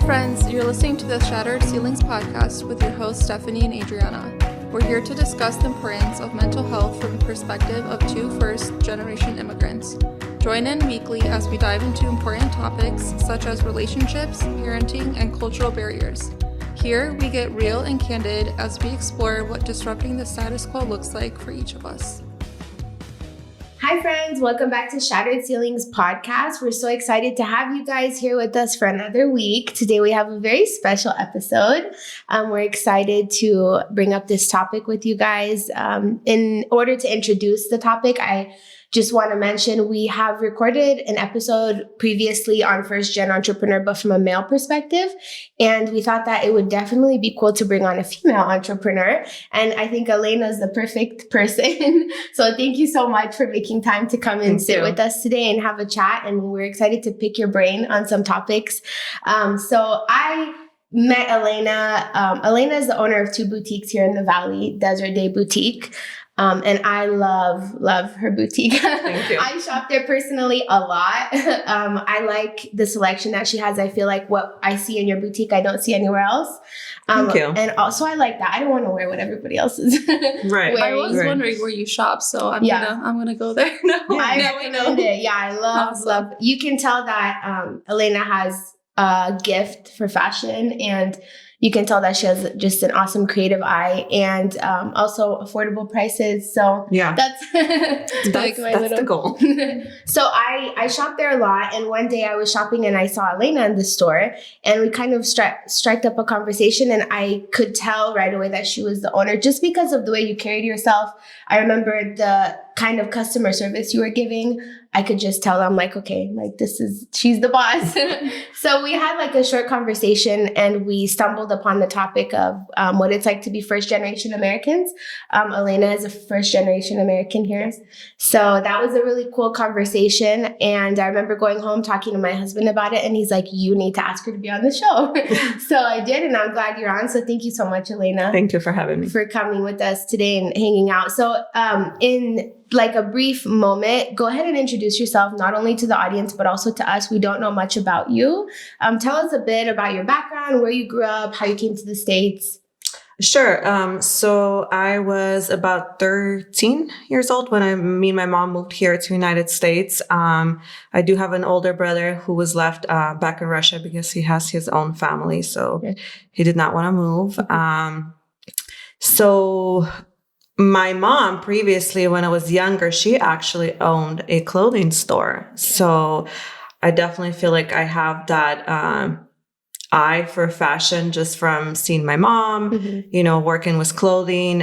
friends, you're listening to the Shattered Ceilings podcast with your hosts Stephanie and Adriana. We're here to discuss the importance of mental health from the perspective of two first-generation immigrants. Join in weekly as we dive into important topics such as relationships, parenting, and cultural barriers. Here, we get real and candid as we explore what disrupting the status quo looks like for each of us. Hi friends, welcome back to Shattered Ceilings podcast. We're so excited to have you guys here with us for another week. Today we have a very special episode. We're excited to bring up this topic with you guys. In order to introduce the topic, I just want to mention we have recorded an episode previously on first gen entrepreneur, but from a male perspective. And we thought that it would definitely be cool to bring on a female entrepreneur. And I think Elena is the perfect person. So thank you so much for making time to come and sit with us today and have a chat. And we're excited to pick your brain on some topics. So I met Elena. Elena is the owner of two boutiques here in the Valley, Desert Day Boutique. And I love her boutique. Thank you. I shop there personally a lot. I like the selection that she has. I feel like what I see in your boutique, I don't see anywhere else. Thank you. And also I like that. I don't want to wear what everybody else is Right. I was Right. wondering where you shop, so I'm gonna go there now. I Now I recommend it. Yeah, I love. You can tell that Elena has a gift for fashion, and you can tell that she has just an awesome creative eye and also affordable prices. So Yeah, that's that's the goal. So I shop there a lot. And one day I was shopping and I saw Elena in the store, and we kind of struck up a conversation, and I could tell right away that she was the owner just because of the way you carried yourself. I remember the kind of customer service you were giving. I could just tell. I'm like, okay, like she's the boss. So we had like a short conversation, and we stumbled upon the topic of what it's like to be first generation Americans. Elena is a first generation American here. So that was a really cool conversation. And I remember going home talking to my husband about it, and he's like, you need to ask her to be on the show. So I did, and I'm glad you're on. So thank you so much, Elena. Thank you for having me. For coming with us today and hanging out. So in like a brief moment, go ahead and introduce yourself, not only to the audience, but also to us. We don't know much about you. Tell us a bit about your background, where you grew up, how you came to the States. Sure. So I was about 13 years old when me and my mom moved here to the United States. I do have an older brother who was left back in Russia because he has his own family. So he did not want to move. So my mom previously, when I was younger, she actually owned a clothing store. So I definitely feel like I have that eye for fashion just from seeing my mom, working with clothing.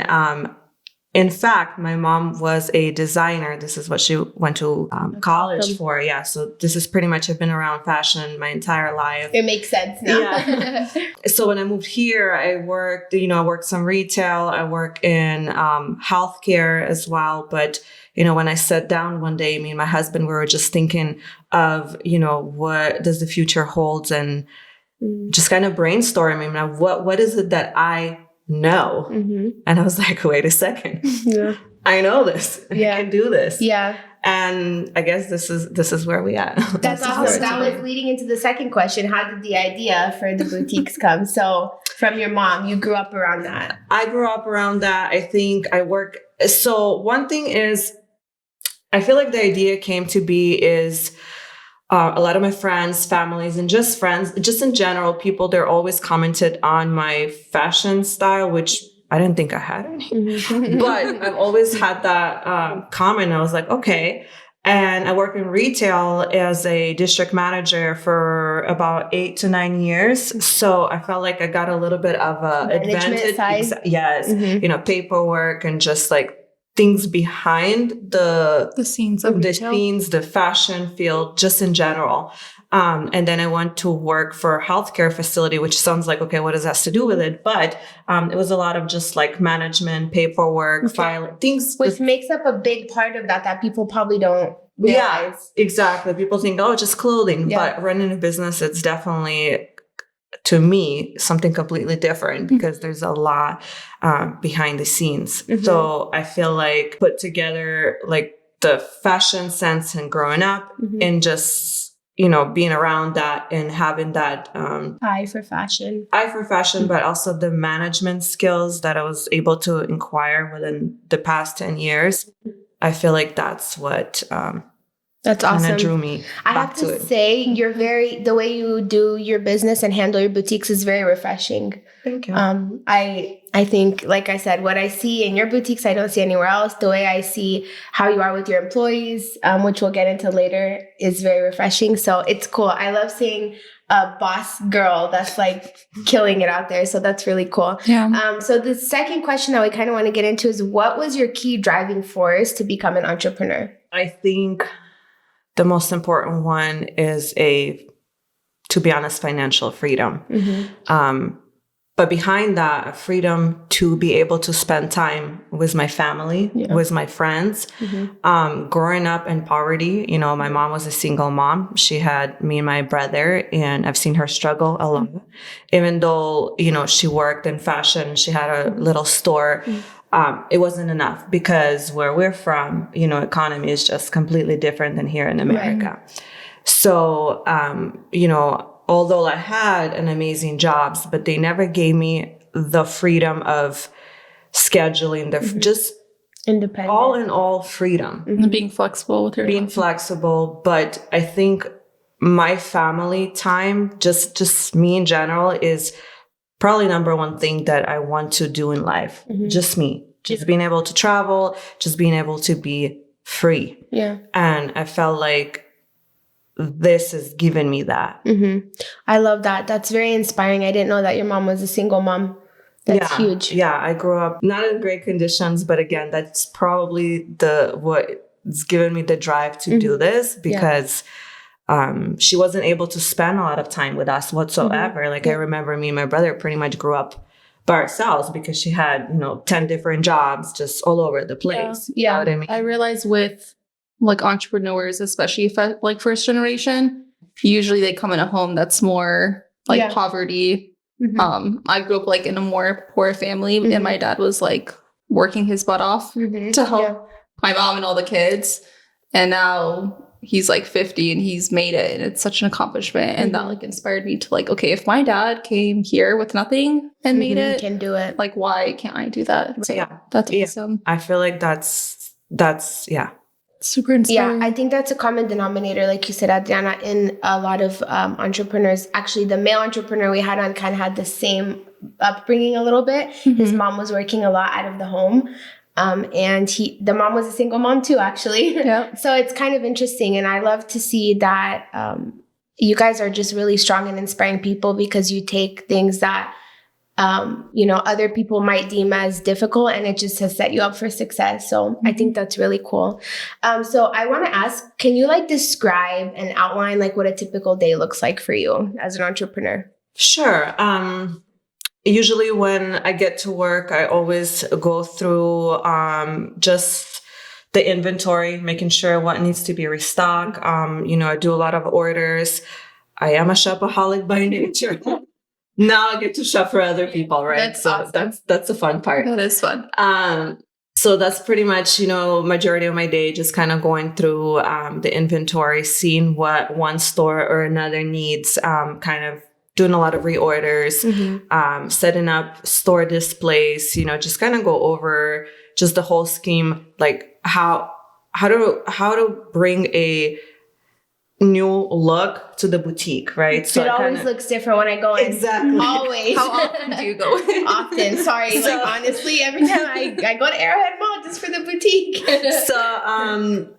In fact, my mom was a designer. This is what she went to college for. Yeah. So this is pretty much, I've been around fashion my entire life. It makes sense now. Yeah. So when I moved here, I worked some retail. I work in healthcare as well. But, when I sat down one day, me and my husband, we were just thinking of, what does the future hold, and just kind of brainstorming. What is it that I know? And I was like, wait a second. Yeah. I know this. Yeah. I can do this. Yeah. And I guess this is where we at. That's awesome. That was leading into the second question. How did the idea for the boutiques come? So from your mom, you grew up around that. I grew up around that. I think so one thing is, I feel like the idea came to be is a lot of my friends, families, and just friends, just in general, people, they're always commented on my fashion style, which I didn't think I had any. But I've always had that comment. I was like, okay. And I worked in retail as a district manager for about 8 to 9 years. So I felt like I got a little bit of a advantage. Yes. Paperwork and just like things behind the scenes of the fashion field, just in general. And then I went to work for a healthcare facility, which sounds like, okay, what does that have to do with it? But it was a lot of just like management, paperwork, filing, things. Which makes up a big part of that people probably don't realize. Yeah, exactly. People think, oh, just clothing. Yeah. But running a business, it's definitely, to me, something completely different because there's a lot behind the scenes. So I feel like put together like the fashion sense and growing up and just being around that and having that eye for fashion, but also the management skills that I was able to acquire within the past 10 years. I feel like that's what that's kind awesome. of drew me I back have to it. say, the way you do your business and handle your boutiques is very refreshing. Thank you. I think, like I said, what I see in your boutiques, I don't see anywhere else. The way I see how you are with your employees, which we'll get into later, is very refreshing. So it's cool. I love seeing a boss girl that's like killing it out there. So that's really cool. Yeah. So the second question that we kind of want to get into is, what was your key driving force to become an entrepreneur? I think the most important one is to be honest, financial freedom. But behind that, a freedom to be able to spend time with my family, with my friends. Growing up in poverty, my mom was a single mom. She had me and my brother, and I've seen her struggle a lot. Even though, she worked in fashion, she had a little store. It wasn't enough because where we're from, economy is just completely different than here in America. Right. So, although I had an amazing jobs, but they never gave me the freedom of scheduling, just independent, all in all freedom. And being flexible with your being flexible. But I think my family time, just me in general, is probably number one thing that I want to do in life. Just me. Just being able to travel, just being able to be free. Yeah. And I felt like this has given me that. I love that. That's very inspiring. I didn't know that your mom was a single mom. That's huge. Yeah, I grew up not in great conditions, but again, that's probably what's given me the drive to do this, because she wasn't able to spend a lot of time with us whatsoever. I remember me and my brother pretty much grew up by ourselves because she had, 10 different jobs just all over the place. Yeah. You know what I mean? I realize with entrepreneurs, especially if first generation, usually they come in a home that's more poverty. I grew up in a more poor family, and my dad was working his butt off to help my mom and all the kids. And now he's 50 and he's made it, and it's such an accomplishment. And that inspired me to okay, if my dad came here with nothing and made it, can do it. Why can't I do that? So that's awesome. I feel like that's super inspiring. Yeah, I think that's a common denominator, like you said, Adriana, in a lot of entrepreneurs. Actually, the male entrepreneur we had on kind of had the same upbringing a little bit. His mom was working a lot out of the home. And the mom was a single mom too, actually. Yeah. So it's kind of interesting. And I love to see that you guys are just really strong and inspiring people, because you take things that other people might deem as difficult, and it just has set you up for success. So I think that's really cool. So I want to ask, can you describe and outline what a typical day looks like for you as an entrepreneur? Sure. Usually when I get to work, I always go through just the inventory, making sure what needs to be restocked. I do a lot of orders. I am a shopaholic by nature. Now I get to shop for other people, right? That's awesome. That's the fun part. That is fun. So that's pretty much, majority of my day, just kind of going through the inventory, seeing what one store or another needs, kind of doing a lot of reorders, setting up store displays, just kind of go over just the whole scheme, how to bring a new look to the boutique, right? So it always looks different when I go in. Exactly. Always. How often do you go in? Often. Sorry. Honestly, every time I go to Arrowhead Mall just for the boutique. So,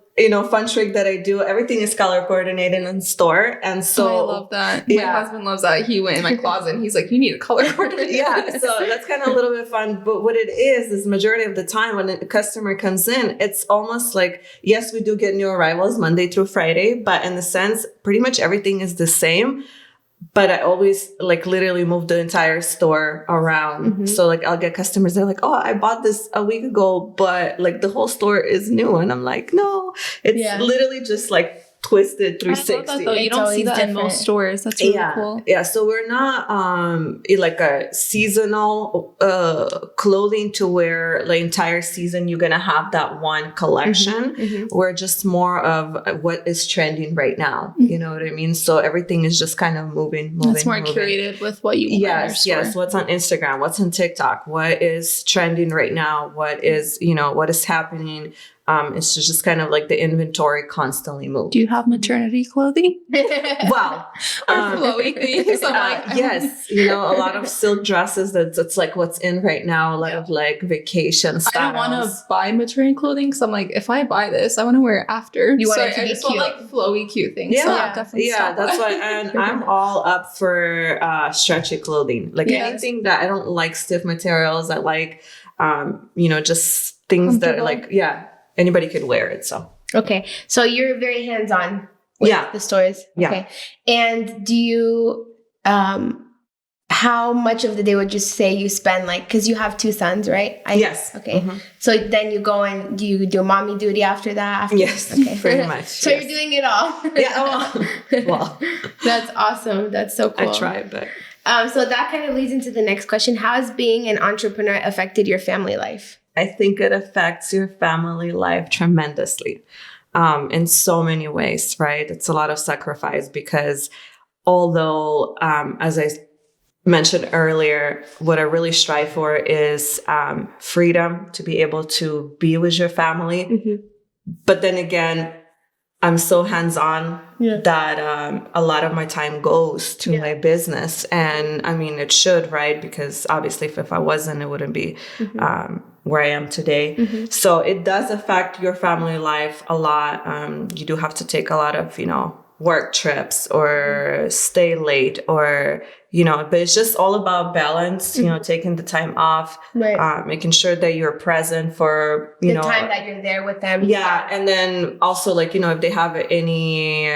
fun trick that I do, everything is color coordinated in store. And so I love that. My husband loves that. He went in my closet and he's like, you need a color coordinated. Yeah. So that's kind of a little bit fun. But what it is majority of the time when a customer comes in, it's almost yes, we do get new arrivals Monday through Friday, but in the sense, pretty much everything is the same. But I always literally move the entire store around. So I'll get customers, they're like, oh, I bought this a week ago, but the whole store is new. And I'm like, no, it's literally just twisted I love 360. that though. You It's don't see always that in different. most stores. That's really cool. Yeah. So we're not like a seasonal clothing to where the entire season you're gonna have that one collection. We're just more of what is trending right now. You know what I mean? So everything is just kind of moving. It's more moving. curated with what you want in your store. Yes. What's on Instagram? What's on TikTok? What is trending right now? What is what is happening? It's just kind of like the inventory constantly moves. Do you have maternity clothing? Well, Or flowy things? I'm like, yes, a lot of silk dresses. That's like what's in right now. A lot of like vacation styles. I don't want to buy maternity clothing because I'm like, if I buy this, I want to wear it after. You want so it to I be just cute. want like flowy, cute things. Yeah, so I'll definitely stop that's by. why. And I'm all up for stretchy clothing. Like anything that I don't like stiff materials. I like, just things that are like, anybody could wear it. So Okay. So you're very hands-on with the stores. Yeah. Okay. And do you, how much of the day would you say you spend because you have 2 sons, right? Yes. Okay. So then you go and do you do mommy duty after that? Yes. Okay. Pretty much. So you're doing it all. Yeah. Well, That's awesome. That's so cool. I try, but. So that kind of leads into the next question. How has being an entrepreneur affected your family life? I think it affects your family life tremendously in so many ways, right? It's a lot of sacrifice because although, as I mentioned earlier, what I really strive for is freedom to be able to be with your family. But then again, I'm so hands-on that a lot of my time goes to my business. And I mean, it should, right? Because obviously if I wasn't, it wouldn't be where I am today. So it does affect your family life a lot. You do have to take a lot of, work trips or stay late or, but it's just all about balance, taking the time off, making sure that you're present for, the time that you're there with them. Yeah. And then also if they have any,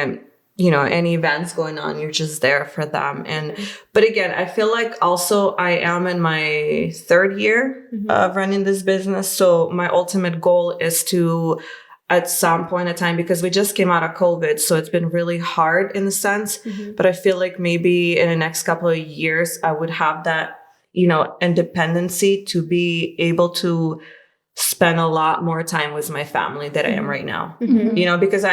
any events going on, you're just there for them. And, but again, I feel like also I am in my 3rd year of running this business. So my ultimate goal is to, at some point in time, because we just came out of COVID, so it's been really hard in a sense, but I feel like maybe in the next couple of years, I would have that, independency to be able to spend a lot more time with my family than I am right now. Because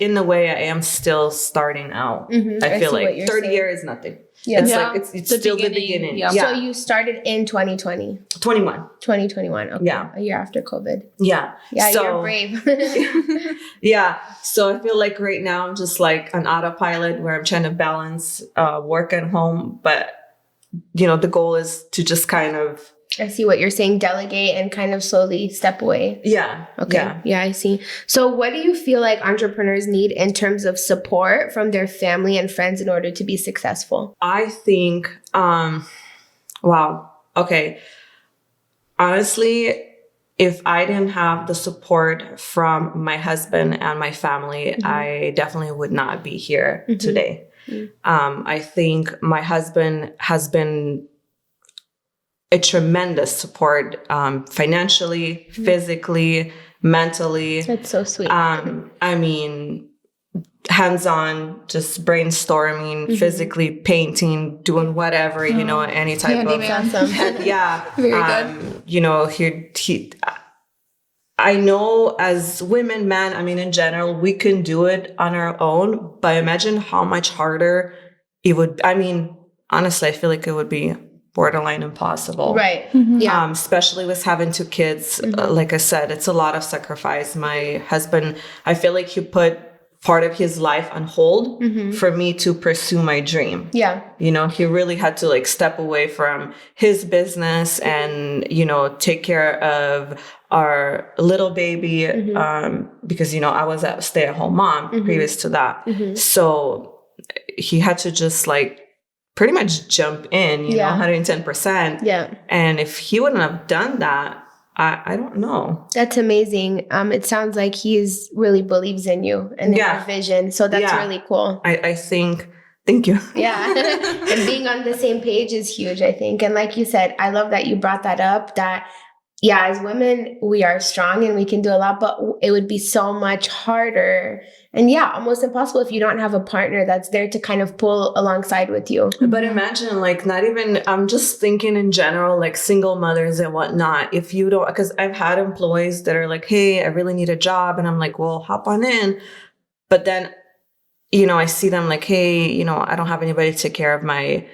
in the way I am still starting out. I feel like 30 years is nothing. Yeah. It's like it's still the beginning. Yeah. So you started in 2020. 2021. Okay. Yeah. A year after COVID. Yeah. Yeah, So, you're brave. yeah. So I feel like right now I'm just like an autopilot where I'm trying to balance work and home. But, the goal is to just kind of. I see what you're saying. Delegate and kind of slowly step away. Yeah. Okay. Yeah, I see. So what do you feel like entrepreneurs need in terms of support from their family and friends in order to be successful? I think, wow. Okay. Honestly, if I didn't have the support from my husband and my family, I definitely would not be here today. I think my husband has been a tremendous support, financially, physically, mentally. That's so sweet. I mean, hands-on, just brainstorming, physically painting, doing whatever, any type of. Awesome. Yeah. Very good. I know as women, men, I mean, in general, we can do it on our own, but imagine how much harder it would. I mean, honestly, I feel like it would be borderline impossible. Right. Yeah. Especially with having 2 kids. Like I said, it's a lot of sacrifice. My husband, I feel like he put part of his life on hold for me to pursue my dream. Yeah. He really had to step away from his business and, take care of our little baby. Because, I was a stay-at-home mom previous to that. So he had to just pretty much jump in, 110%. Yeah. And if he wouldn't have done that, I don't know. That's amazing. It sounds like he really believes in you and in your vision. So that's really cool. I think, thank you. Yeah. And being on the same page is huge, I think. And like you said, I love that you brought that up, that yeah, as women, we are strong and we can do a lot, but it would be so much harder and yeah, almost impossible if you don't have a partner that's there to kind of pull alongside with you. But imagine, like, not even, I'm just thinking in general, like single mothers and whatnot. If you don't, because I've had employees that are like, hey, I really need a job. And I'm like, well, hop on in. But then, I see them like, hey, I don't have anybody to take care of my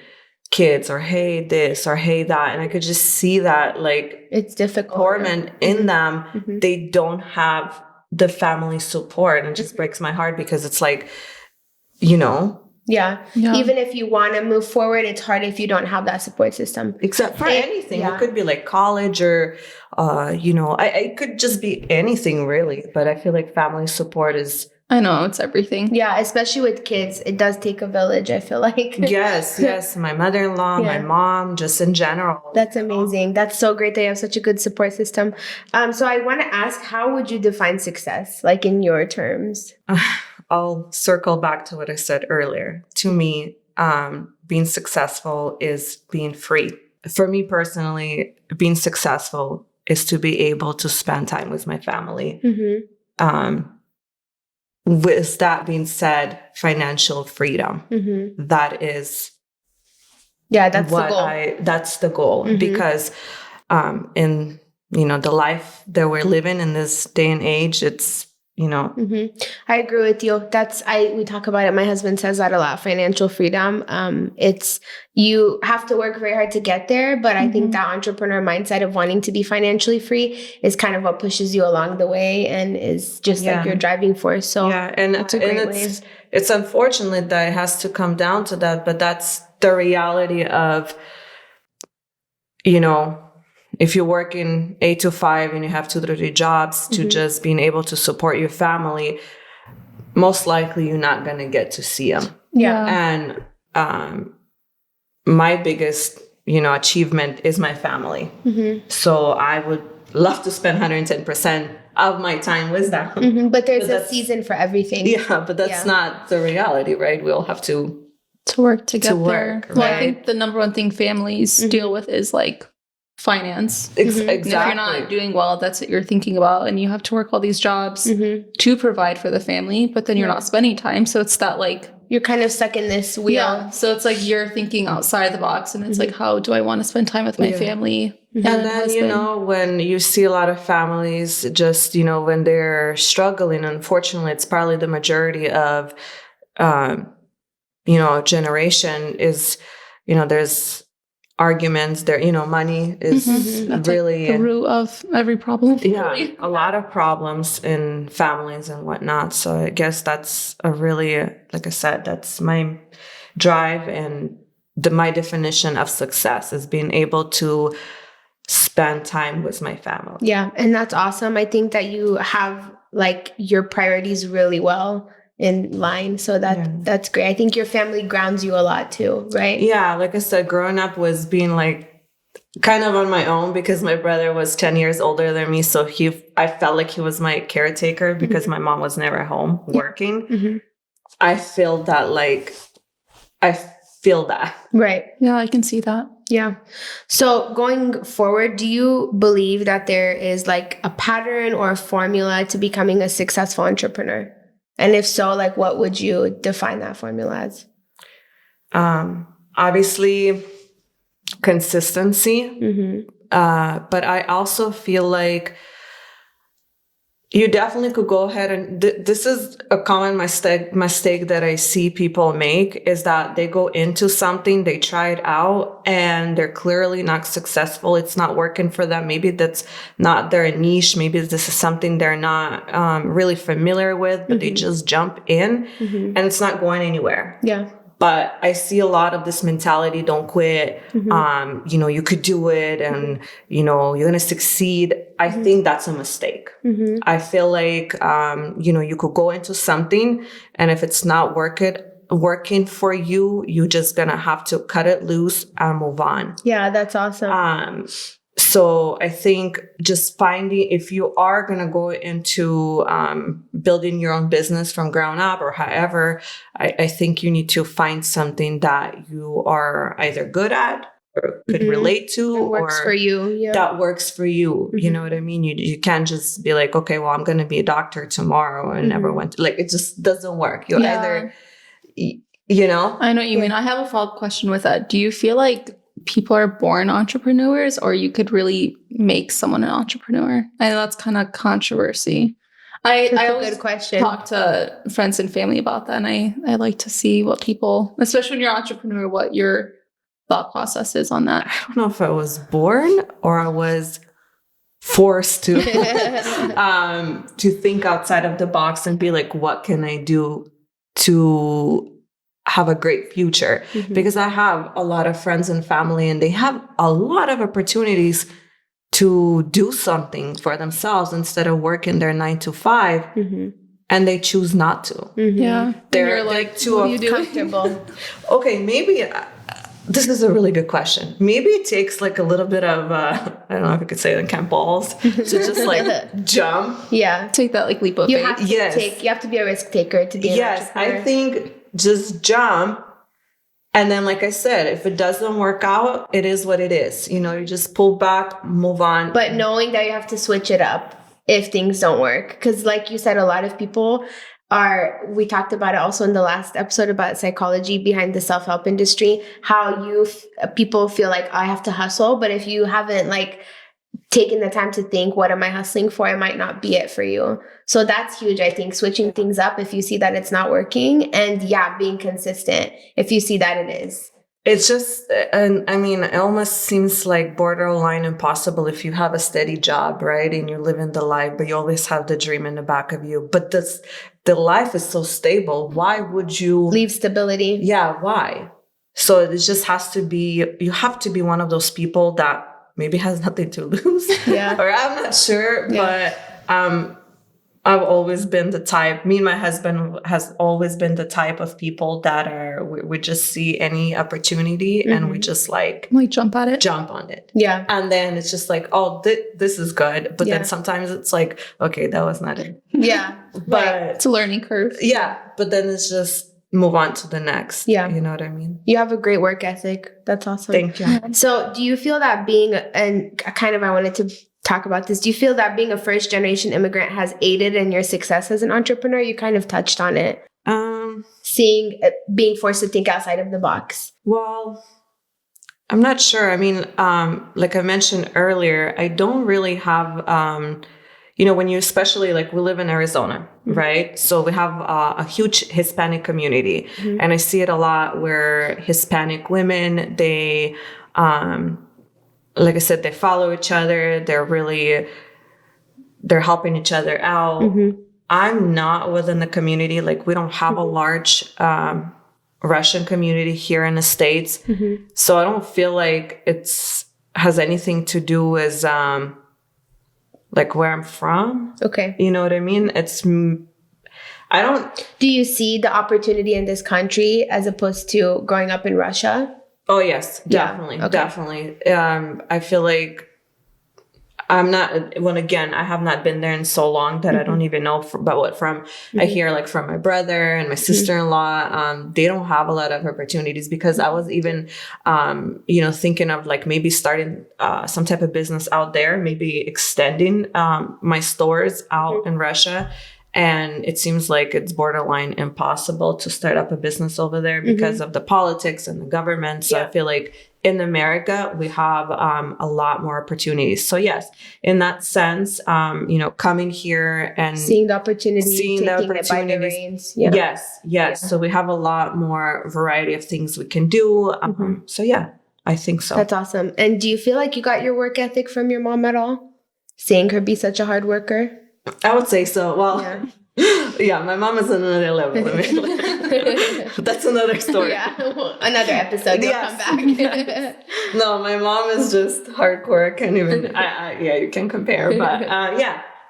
kids, or hey this, or hey that, and I could just see that, like, it's difficult torment in them. They don't have the family support, and it just breaks my heart, because it's like, yeah. Even if you want to move forward, it's hard if you don't have that support system. Except for anything. It could be like college, or it could just be anything really, but I feel like family support is, I know, it's everything. Yeah, especially with kids. It does take a village, I feel like. Yes. My mother-in-law, my mom, just in general. That's amazing. That's so great that you have such a good support system. So I want to ask, how would you define success, like in your terms? I'll circle back to what I said earlier. To me, being successful is being free. For me personally, being successful is to be able to spend time with my family. With that being said, financial freedom. That is, that's the goal. That's the goal, because in the life that we're living in this day and age, it's I agree with you. We talk about it. My husband says that a lot. Financial freedom. It's, you have to work very hard to get there, but I think that entrepreneur mindset of wanting to be financially free is kind of what pushes you along the way and is just like your driving force. So and it's unfortunate that it has to come down to that, but that's the reality of, if you're working 8 to 5 and you have 2 to 3 jobs to just being able to support your family, most likely you're not going to get to see them. And my biggest, achievement is my family. So I would love to spend 110% of my time with them. But there's a season for everything. Yeah, but that's not the reality, right? We all have to work to get there. Well, I think the number one thing families deal with is like finance. Exactly. If you're not doing well, that's what you're thinking about, and you have to work all these jobs to provide for the family, but then you're not spending time, so it's that like you're kind of stuck in this wheel. So it's like you're thinking outside the box, and it's like, how do I want to spend time with my family? And then when you see a lot of families just when they're struggling, unfortunately it's probably the majority of generation is there's arguments there, money is that's really like the root of every problem. Really. A lot of problems in families and whatnot. So I guess that's a really, like I said, that's my drive, and my definition of success is being able to spend time with my family. Yeah, and that's awesome. I think that you have like your priorities really well in line. So that's great. I think your family grounds you a lot too, right? Yeah, like I said, growing up was being like kind of on my own, because my brother was 10 years older than me. So I felt like he was my caretaker, because my mom was never home working. I feel that Right. Yeah, I can see that. Yeah. So going forward, do you believe that there is like a pattern or a formula to becoming a successful entrepreneur? And if so, like, what would you define that formula as? Obviously, consistency. But I also feel like you definitely could go ahead and this is a common mistake that I see people make, is that they go into something, they try it out, and they're clearly not successful. It's not working for them. Maybe that's not their niche. Maybe this is something they're not really familiar with, but they just jump in and it's not going anywhere. Yeah. But I see a lot of this mentality, don't quit, you could do it, and, you're going to succeed. I think that's a mistake. I feel like, you could go into something, and if it's not working for you, you're just going to have to cut it loose and move on. Yeah, that's awesome. So I think just finding, if you are going to go into building your own business from ground up or however, I think you need to find something that you are either good at could relate to, It works or for you. Yeah. that works for you. You know what I mean? You can't just be like, okay, well, I'm going to be a doctor tomorrow and never went to, like, it just doesn't work. You either, you know? I know what you mean. I have a follow-up question with that. Do you feel like people are born entrepreneurs, or you could really make someone an entrepreneur? I know that's kind of controversy. I always good question. talk to friends and family about that, and I like to see what people, especially when you're an entrepreneur, what your thought process is on that. I don't know if I was born or I was forced to think outside of the box and be like, what can I do to have a great future? Because I have a lot of friends and family, and they have a lot of opportunities to do something for themselves instead of working their 9 to 5, and they choose not to. Yeah, They're like too comfortable. Okay, maybe this is a really good question. Maybe it takes like a little bit of I don't know if I could say it in camp balls to just like jump. Yeah, take that like leap of faith. You have to be a risk taker to be an entrepreneur. I think just jump. And then, like I said, if it doesn't work out, it is what it is. You know, you just pull back, move on. But knowing that you have to switch it up if things don't work. Because like you said, a lot of people we talked about it also in the last episode about psychology behind the self-help industry, how people feel like I have to hustle. But if you haven't like taken the time to think, what am I hustling for? It might not be it for you. So that's huge. I think switching things up if you see that it's not working, and being consistent if you see that it is. It's just, and I mean, it almost seems like borderline impossible if you have a steady job, right? And you're living the life, but you always have the dream in the back of you. But the life is so stable. Why would you leave stability? Yeah, why? So it just has to be, you have to be one of those people that maybe has nothing to lose. Yeah. Or I'm not sure, but I've always been the type, me and my husband has always been the type of people that we just see any opportunity and we just like jump on it. Yeah. And then it's just like, oh, this is good. But then sometimes it's like, okay, that was not it. Yeah. But it's a learning curve. Yeah. But then it's just move on to the next. Yeah. You know what I mean? You have a great work ethic. That's awesome. Thank you. So do you feel that I wanted to talk about this. Do you feel that being a first generation immigrant has aided in your success as an entrepreneur? You kind of touched on it. Being forced to think outside of the box. Well, I'm not sure. I mean, like I mentioned earlier, I don't really have, when you especially like we live in Arizona, right? So we have a huge Hispanic community, and I see it a lot where Hispanic women, they, like I said, they follow each other. They're helping each other out. I'm not within the community. Like we don't have a large Russian community here in the States. So I don't feel like has anything to do with like where I'm from. Okay. You know what I mean? Do you see the opportunity in this country as opposed to growing up in Russia? Oh, yes, definitely. Yeah. Okay. Definitely. I feel like I have not been there in so long that I don't even know about what from. I hear like from my brother and my sister-in-law, they don't have a lot of opportunities because I was even, thinking of like maybe starting some type of business out there, maybe extending my stores out in Russia. And it seems like it's borderline impossible to start up a business over there because of the politics and the government. So I feel like in America, we have a lot more opportunities. So yes, in that sense, coming here and seeing the opportunity, taking it by the reins. Yeah. Yes. So we have a lot more variety of things we can do. So yeah, I think so. That's awesome. And do you feel like you got your work ethic from your mom at all? Seeing her be such a hard worker? I would say so. Well, my mom is on another level. That's another story. Yeah, another episode. You'll come back. No, my mom is just hardcore. I can't even. You can compare, but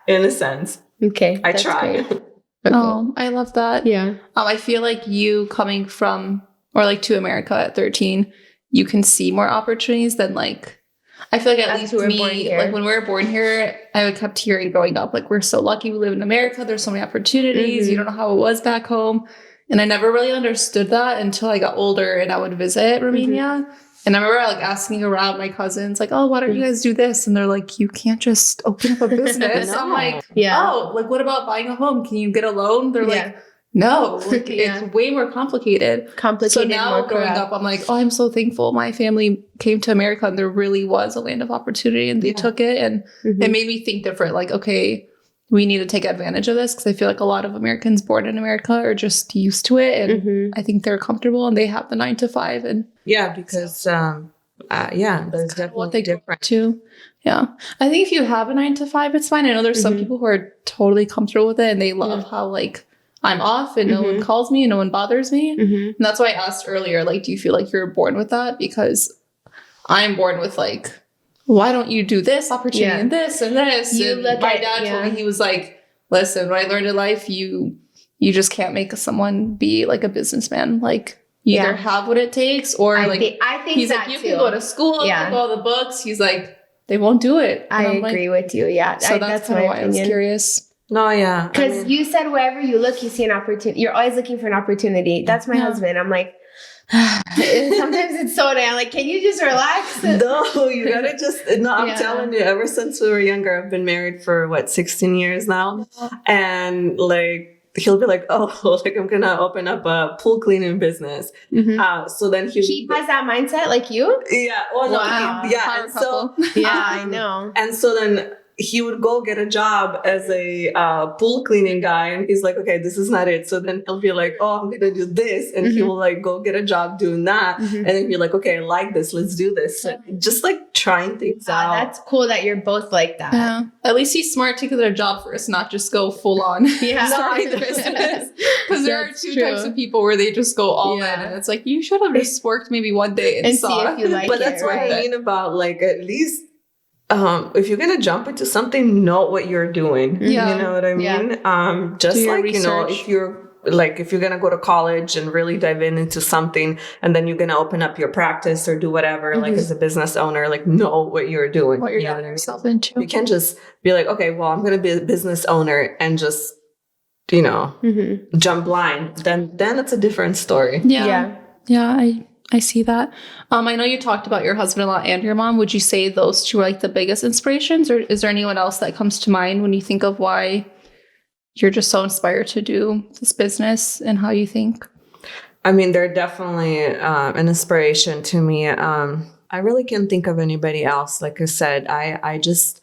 in a sense. Okay, I try. Okay. Oh, I love that. Yeah. I feel like you coming from or like to America at 13, you can see more opportunities than like. I feel like at least me, like when we were born here, I kept hearing growing up, like, we're so lucky we live in America. There's so many opportunities. You don't know how it was back home. And I never really understood that until I got older and I would visit Romania. And I remember like asking around my cousins, like, oh, why don't you guys do this? And they're like, you can't just open up a business. No. I'm like, Yeah. oh, like what about buying a home? Can you get a loan? They're Yeah. like, no, like, Yeah. it's way more complicated. So Complicated, now more growing corrupt. up, I'm like, oh, I'm so thankful my family came to America and there really was a land of opportunity and they took it. And Mhm. it made me think different. Like, okay, we need to take advantage of this because I feel like a lot of Americans born in America are just used to it. And Mhm. I think they're comfortable and they have the 9 to 5. And Yeah, because there's definitely different. too. Yeah. I think if you have a 9 to 5, it's fine. I know there's some Mhm. people who are totally comfortable with it and they love how like I'm off and no one calls me and no one bothers me. Mhm. And that's why I asked earlier, like, do you feel like you're born with that? Because I'm born with like, why don't you do this opportunity Yeah. and this and this? You And look my at- dad told yeah. me, he was like, listen, what I learned in life, you just can't make someone be like a businessman. Like you Yeah. either have what it takes or I like think he's that like, you too. can go to school, Yeah. take all the books. He's like, they won't do it. And I I'm like, agree with you. Yeah. so that's kind my of why I was opinion. curious. No, yeah. Because you said wherever you look, you see an opportunity. You're always looking for an opportunity. That's my Yeah. husband. I'm like, sometimes it's so damn like, can you just relax? No, you gotta just, no, I'm Yeah. telling you, ever since we were younger, I've been married for 16 years now. And like, he'll be like, oh, like I'm gonna open up a pool cleaning business. Mhm. So then He has that mindset like you? yeah, oh no, Wow. yeah. Power And so, couple. Yeah, I Um, know. and so then he would go get a job as a pool cleaning guy, and he's like, okay, this is not it. So then he'll be like, oh, I'm gonna do this, and he Mhm. will like go get a job doing that, Mhm. and then be like, okay, I like this, let's do this. So just like trying things out. That's cool that you're both like that. Yeah. At least he's smart to get a job first, not just go full on. Yeah. Starting the business. Because there are That's two true. types of people where they just go all Yeah. in. And it's like, you should have just worked maybe one day and, And saw. see if you like But it, that's what right? I mean about like at least if you're gonna jump into something, know what you're doing. Yeah. You know what I Yeah. mean? Just Do your like, you know, research. if you're gonna go to college and really dive into something and then you're gonna open up your practice or do whatever, like Mhm. as a business owner, like know what you're doing. What you're You know getting what I mean? yourself into. You can't just be like, okay, well, I'm gonna be a business owner and just, you know, Mhm. jump blind. Then it's a different story. Yeah. Yeah. Yeah, I see that. I know you talked about your husband a lot and your mom. Would you say those two are like the biggest inspirations, or is there anyone else that comes to mind when you think of why you're just so inspired to do this business and how you think? I mean, they're definitely an inspiration to me. I really can't think of anybody else. Like I said, I just,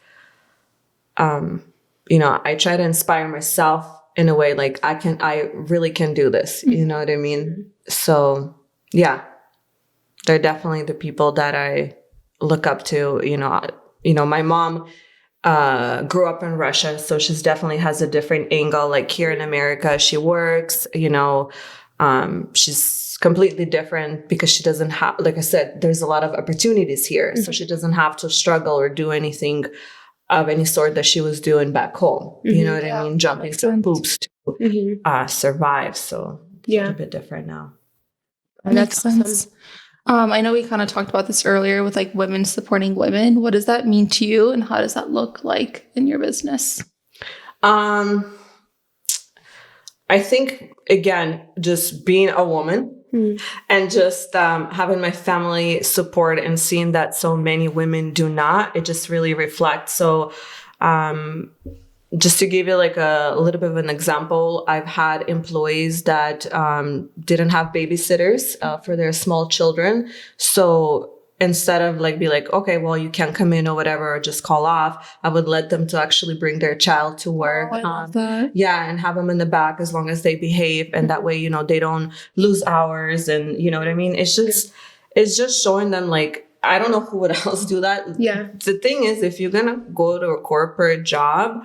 you know, I try to inspire myself in a way like I really can do this. You know what I mean? So yeah, they're definitely the people that I look up to. You know, my mom grew up in Russia, so she's definitely has a different angle. Like here in America, she works, you know, she's completely different because she doesn't have, like I said, there's a lot of opportunities here. So she doesn't have to struggle or do anything of any sort that she was doing back home. You know what I mean? Jumping makes through sense. hoops to Mhm. survive. So it's a Yeah. little bit different now. Oh, Makes that's awesome. sense. I know we kind of talked about this earlier with like women supporting women. What does that mean to you, and how does that look like in your business? I think again, just being a woman and just having my family support and seeing that so many women do not, it just really reflects. So just to give you like a little bit of an example, I've had employees that didn't have babysitters for their small children. So instead of like be like, okay, well, you can't come in or whatever, or just call off, I would let them to actually bring their child to work. Oh, I love that. Yeah, and have them in the back as long as they behave, and that way, you know, they don't lose hours, and you know what I mean. It's just showing them like, I don't know who would else do that. Yeah. The thing is, if you're gonna go to a corporate job,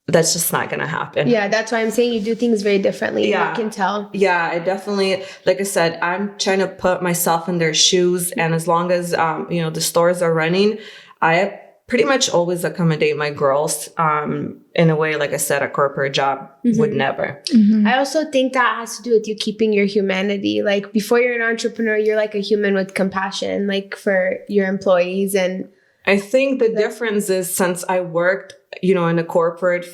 that's just not gonna happen. Yeah, that's why I'm saying you do things very differently. Yeah. You can tell. Yeah, I definitely, like I said, I'm trying to put myself in their shoes. And as long as, you know, the stores are running, I pretty much always accommodate my girls in a way, like I said, a corporate job would never. I also think that has to do with you keeping your humanity. Like before you're an entrepreneur, you're like a human with compassion, like for your employees. And I think the difference is since I worked, you know, in a corporate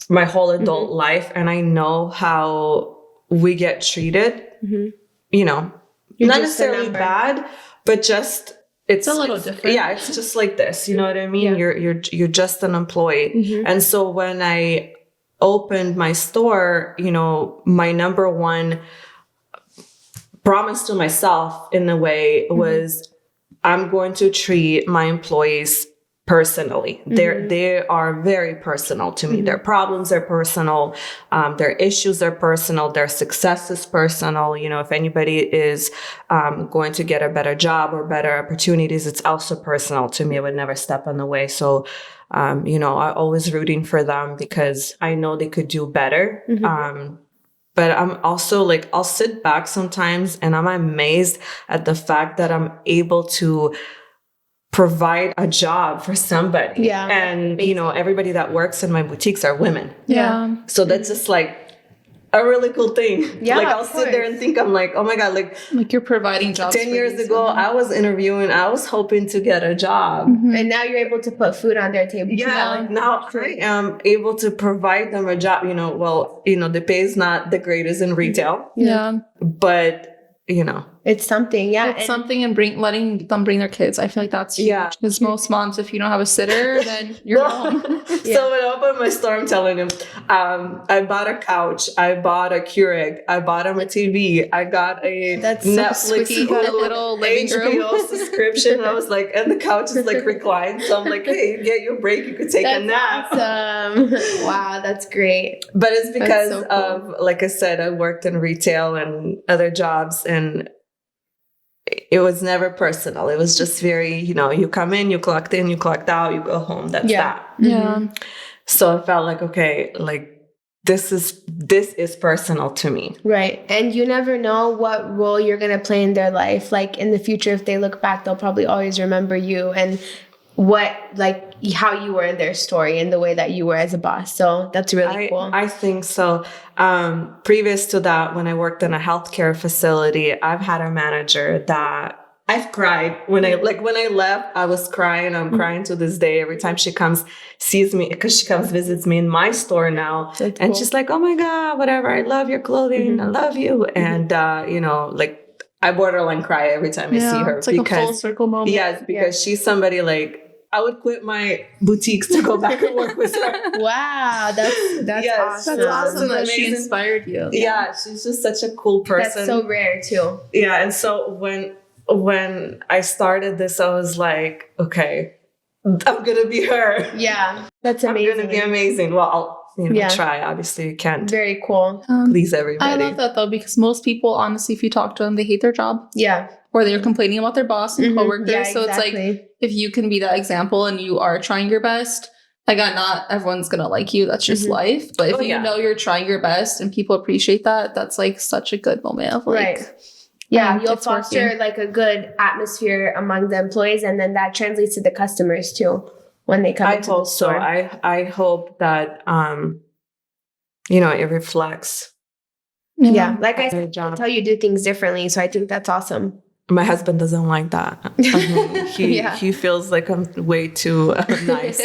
my whole adult life, and I know how we get treated, you know, You're not just a necessarily number. bad, but just It's a little different. Yeah, it's just like this. You know what I mean? You're just an employee. And so when I opened my store, my number one promise to myself in a way was I'm going to treat my employees personally. They are very personal to me. Their problems are personal. Their issues are personal. Their success is personal. If anybody is going to get a better job or better opportunities, it's also personal to me. I would never step on the way. So, I'm always rooting for them because I know they could do better. But I'm also like, I'll sit back sometimes and I'm amazed at the fact that I'm able to provide a job for somebody. Yeah. And, everybody that works in my boutiques are women. Yeah. So that's just like a really cool thing. Yeah, like I'll sit there and think, I'm like, oh my God, like you're providing jobs. 10 years ago, I was interviewing, I was hoping to get a job. And now you're able to put food on their table. Yeah, like now I am able to provide them a job. The pay is not the greatest in retail. Yeah. But, it's something. Yeah. It's something, and letting them bring their kids. I feel like that's huge. Because most moms, if you don't have a sitter, then you're home. So when I opened my store, I'm telling them, I bought a couch, I bought a Keurig, I bought him a TV, I got a Netflix, so got a little living HBO room subscription. I was like, and the couch is like reclined. So I'm like, hey, you get your break, you could take a nap. Awesome. Wow, that's great. But it's because so cool. of, like I said, I worked in retail and other jobs, and it was never personal. It was just very, you come in, you clocked in, you clocked out, you go home. That's that. Yeah. So I felt like, okay, like this is personal to me. Right. And you never know what role you're going to play in their life. Like in the future, if they look back, they'll probably always remember you and how you were in their story and the way that you were as a boss. So that's really cool. I think so. Previous to that, when I worked in a healthcare facility, I've had a manager that I've cried when I left, I was crying. I'm crying to this day. Every time she sees me, because she comes visits me in my store now. That's and cool. she's like, oh my God, whatever. I love your clothing. I love you. And, I borderline cry every time I see her. It's like a full circle moment. Yes, because she's somebody like, I would quit my boutiques to go back and work with her. Wow, that's awesome. That's awesome that she Amazing. inspired you. Yeah, she's just such a cool person. That's so rare too. Yeah, and so when I started this, I was like, okay, I'm gonna be her. Yeah, that's amazing. I'm gonna be amazing. Well, I'll try. Obviously, you can't Very cool. please everybody. I love that though, because most people, honestly, if you talk to them, they hate their job. Yeah. Or they're complaining about their boss and coworkers. Yeah, so it's like, if you can be that example and you are trying your best, again, not everyone's going to like you. That's just life. But if you know you're trying your best and people appreciate that, that's like such a good moment of like, right. Yeah, you'll it's foster working. like a good atmosphere among the employees, and then that translates to the customers too when they come into the store. I hope that it reflects. Yeah, like I their said, job. that's how you do things differently. So I think that's awesome. My husband doesn't like that. He feels like I'm way too nice.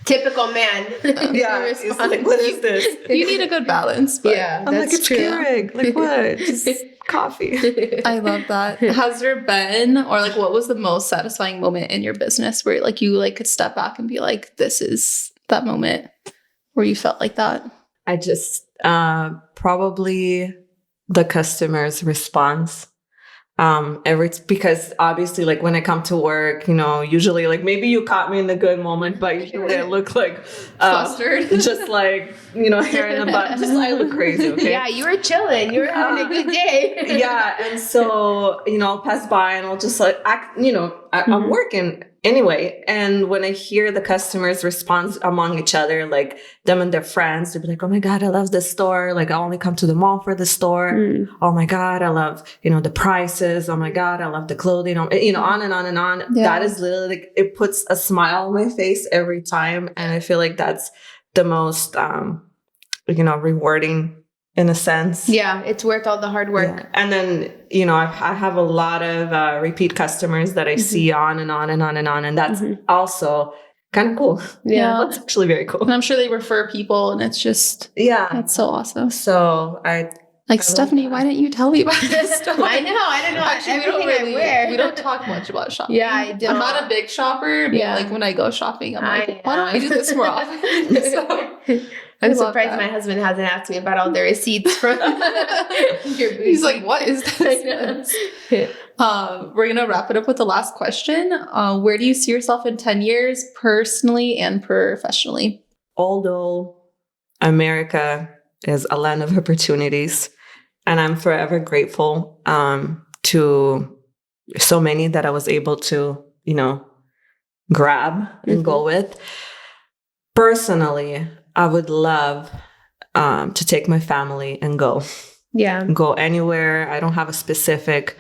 Typical man. Yeah, it's like, what is this? You need a good balance. But Yeah, I'm like, that's it's true. Keurig. Like what? Just coffee. I love that. Has there been, or like, what was the most satisfying moment in your business where like you like could step back and be like, this is that moment where you felt like that? I just probably the customer's response. Because obviously, like when I come to work, usually like maybe you caught me in the good moment, but usually I look like Flustered. just like hair in the butt. Just I look crazy. Okay. Yeah, you were chilling. You were having a good day. Yeah, and so I'll pass by and I'll just like act. I'm working anyway. And when I hear the customers respond among each other, like them and their friends, they'll be like, "Oh my God, I love this store. Like I only come to the mall for the store. Oh my God, I love the prices. Oh my God, I love the clothing. On and on and on. Yeah. That is literally like, it puts a smile on my face every time, and I feel like that's the most rewarding. In a sense. Yeah, it's worth all the hard work. Yeah. And then, I have a lot of repeat customers that I see on and on and on and on. And that's also kind of cool. Yeah. That's actually very cool. And I'm sure they refer people and it's just, Yeah. that's so awesome. So I Like, Stephanie, why didn't you tell me about this store? I know. I don't know. Actually, we don't talk much about shopping. Yeah, I don't. I'm not a big shopper, but like when I go shopping, I'm like, why don't I do this more often? So, I'm surprised my husband hasn't asked me about all the receipts from your boutique. He's like, what is this? We're going to wrap it up with the last question. Where do you see yourself in 10 years, personally and professionally? Although America is a land of opportunities, and I'm forever grateful to so many that I was able to, grab and go with. Personally, I would love to take my family and go. Yeah. Go anywhere. I don't have a specific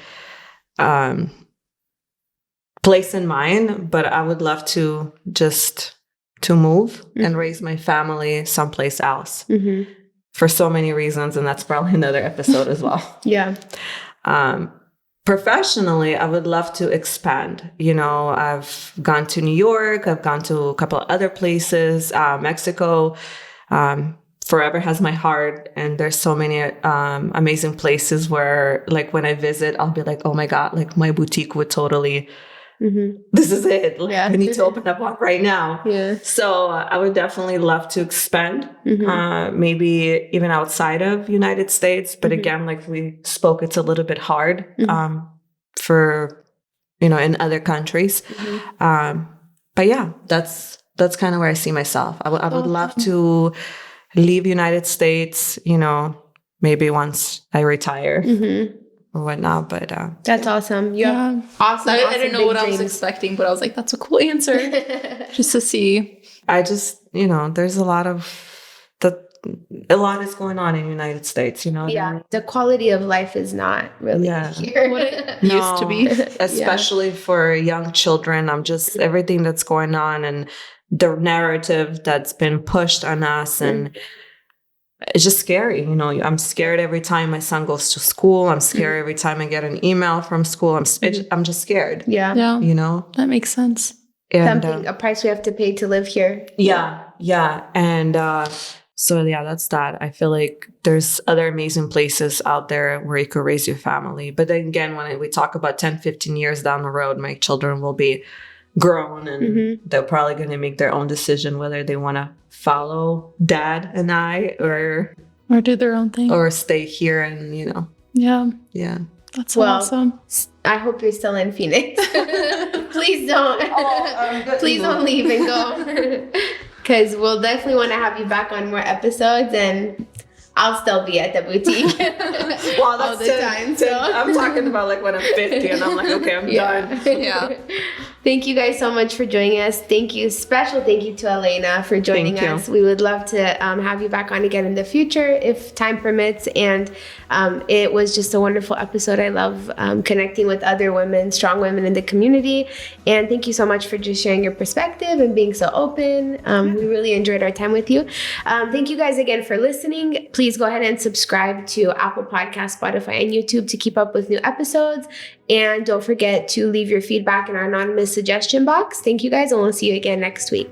place in mind, but I would love to just to move and raise my family someplace else for so many reasons. And that's probably another episode as well. Yeah. Professionally, I would love to expand. I've gone to New York. I've gone to a couple of other places. Mexico forever has my heart. And there's so many amazing places where, like, when I visit, I'll be like, oh my God, like my boutique would totally, this is it. Like, I need to open up one right now. Yeah. So I would definitely love to expand, maybe even outside of United States. But again, like we spoke, it's a little bit hard for, in other countries. But yeah, that's kind of where I see myself. I would love to leave United States, maybe once I retire or whatnot. But that's awesome. You have awesome. I didn't know what I was expecting, but I was like, that's a cool answer. Just to see. I just, there's a lot is going on in the United States, Yeah. The quality of life is not really here. What it used to be. Especially for young children. Everything that's going on and the narrative that's been pushed on us, and it's just scary. I'm scared every time my son goes to school. I'm scared every time I get an email from school. I'm just scared. Yeah. That makes sense. And, a price we have to pay to live here. Yeah. And so that's that. I feel like there's other amazing places out there where you could raise your family. But then again, when we talk about 10, 15 years down the road, my children will be grown, and they're probably going to make their own decision whether they want to follow dad and I or do their own thing or stay here and yeah that's awesome. I hope you're still in Phoenix. Please don't don't leave and go, because we'll definitely want to have you back on more episodes, and I'll still be at the boutique all the time. So I'm talking about like when I'm 50 and I'm like, okay, I'm done. Yeah. Thank you guys so much for joining us. Special thank you to Elena for joining us. We would love to have you back on again in the future if time permits. And it was just a wonderful episode. I love connecting with other women, strong women in the community. And thank you so much for just sharing your perspective and being so open. We really enjoyed our time with you. Thank you guys again for listening. Please go ahead and subscribe to Apple Podcasts, Spotify, and YouTube to keep up with new episodes. And don't forget to leave your feedback in our anonymous suggestion box. Thank you guys, and we'll see you again next week.